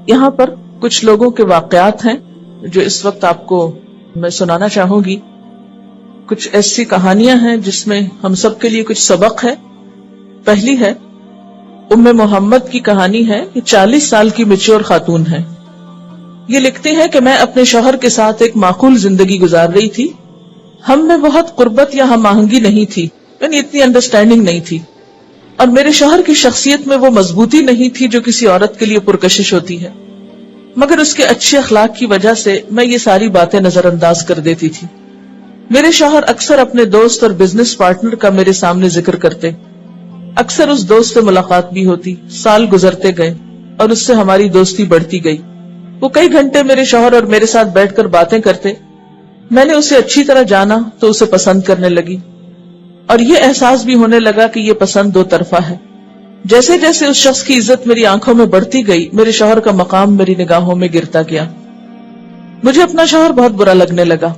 یہاں پر کچھ لوگوں کے واقعات ہیں جو اس وقت آپ کو میں سنانا چاہوں گی. کچھ ایسی کہانیاں ہیں جس میں ہم سب کے لیے کچھ سبق ہے. پہلی ہے ام محمد کی کہانی ہے. یہ 40 سال کی میچور خاتون ہے. یہ لکھتے ہیں کہ میں اپنے شوہر کے ساتھ ایک معقول زندگی گزار رہی تھی. ہم میں بہت قربت یا ہم آہنگی نہیں تھی، یعنی اتنی انڈرسٹینڈنگ نہیں تھی، اور میرے شوہر کی شخصیت میں وہ مضبوطی نہیں تھی جو کسی عورت کے لیے پرکشش ہوتی ہے، مگر اس کے اچھے اخلاق کی وجہ سے میں یہ ساری باتیں نظر انداز کر دیتی تھی. میرے شوہر اکثر اپنے دوست اور بزنس پارٹنر کا میرے سامنے ذکر کرتے. اکثر اس دوست سے ملاقات بھی ہوتی. سال گزرتے گئے اور اس سے ہماری دوستی بڑھتی گئی. وہ کئی گھنٹے میرے شوہر اور میرے ساتھ بیٹھ کر باتیں کرتے. میں نے اسے اچھی طرح جانا تو اسے پسند کرنے لگی، اور یہ احساس بھی ہونے لگا کہ یہ پسند دو طرفہ ہے. جیسے جیسے اس شخص کی عزت میری آنکھوں میں بڑھتی گئی، میرے شوہر کا مقام میری نگاہوں میں گرتا گیا. مجھے اپنا شوہر بہت برا لگنے لگا،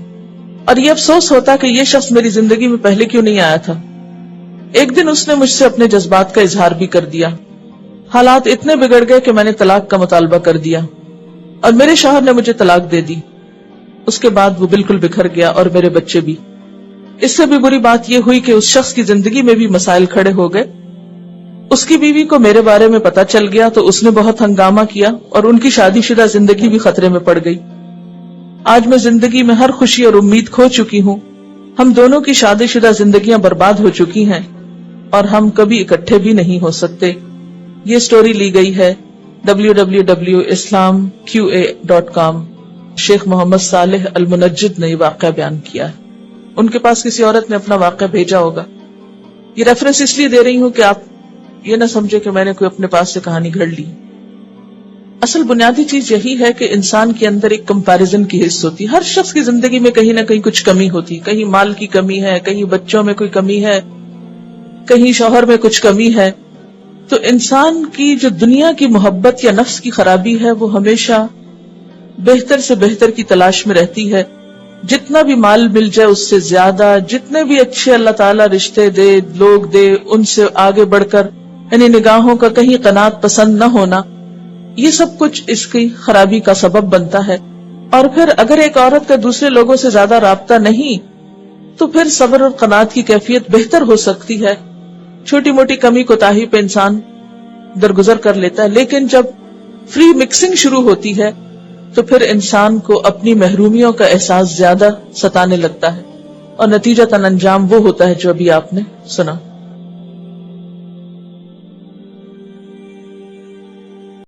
اور یہ افسوس ہوتا کہ یہ شخص میری زندگی میں پہلے کیوں نہیں آیا تھا. ایک دن اس نے مجھ سے اپنے جذبات کا اظہار بھی کر دیا. حالات اتنے بگڑ گئے کہ میں نے طلاق کا مطالبہ کر دیا، اور میرے شوہر نے مجھے طلاق دے دی. اس کے بعد وہ بالکل بکھر گیا، اور میرے بچے بھی. اس سے بھی بری بات یہ ہوئی کہ اس شخص کی زندگی میں بھی مسائل کھڑے ہو گئے. اس کی بیوی کو میرے بارے میں پتا چل گیا تو اس نے بہت ہنگامہ کیا، اور ان کی شادی شدہ زندگی بھی خطرے میں پڑ گئی. آج میں زندگی میں ہر خوشی اور امید کھو چکی ہوں. ہم دونوں کی شادی شدہ زندگیاں برباد ہو چکی ہیں، اور ہم کبھی اکٹھے بھی نہیں ہو سکتے. یہ سٹوری لی گئی ہے www.islamqa.com. شیخ محمد صالح المنجد نے یہ واقعہ بیان کیا ہے. ان کے پاس کسی عورت نے اپنا واقعہ بھیجا ہوگا. یہ ریفرنس اس لیے دے رہی ہوں کہ آپ یہ نہ سمجھے کہ میں نے کوئی اپنے پاس سے کہانی گھڑ لی. اصل بنیادی چیز یہی ہے کہ انسان کے اندر ایک کمپیرزن کی حس ہوتی. ہر شخص کی زندگی میں کہیں نہ کہیں کچھ کمی ہوتی. کہیں مال کی کمی ہے، کہیں بچوں میں کوئی کمی ہے، کہیں شوہر میں کچھ کمی ہے. تو انسان کی جو دنیا کی محبت یا نفس کی خرابی ہے وہ ہمیشہ بہتر سے بہتر کی تلاش میں رہتی ہے. جتنا بھی مال مل جائے اس سے زیادہ، جتنے بھی اچھے اللہ تعالیٰ رشتے دے، لوگ دے، ان سے آگے بڑھ کر، یعنی نگاہوں کا کہیں قناعت پسند نہ ہونا، یہ سب کچھ اس کی خرابی کا سبب بنتا ہے. اور پھر اگر ایک عورت کا دوسرے لوگوں سے زیادہ رابطہ نہیں تو پھر صبر اور قناعت کی کیفیت بہتر ہو سکتی ہے. چھوٹی موٹی کمی کوتاہی پہ انسان درگزر کر لیتا ہے، لیکن جب فری مکسنگ شروع ہوتی ہے تو پھر انسان کو اپنی محرومیوں کا احساس زیادہ ستانے لگتا ہے، اور نتیجتاً انجام وہ ہوتا ہے جو ابھی آپ نے سنا.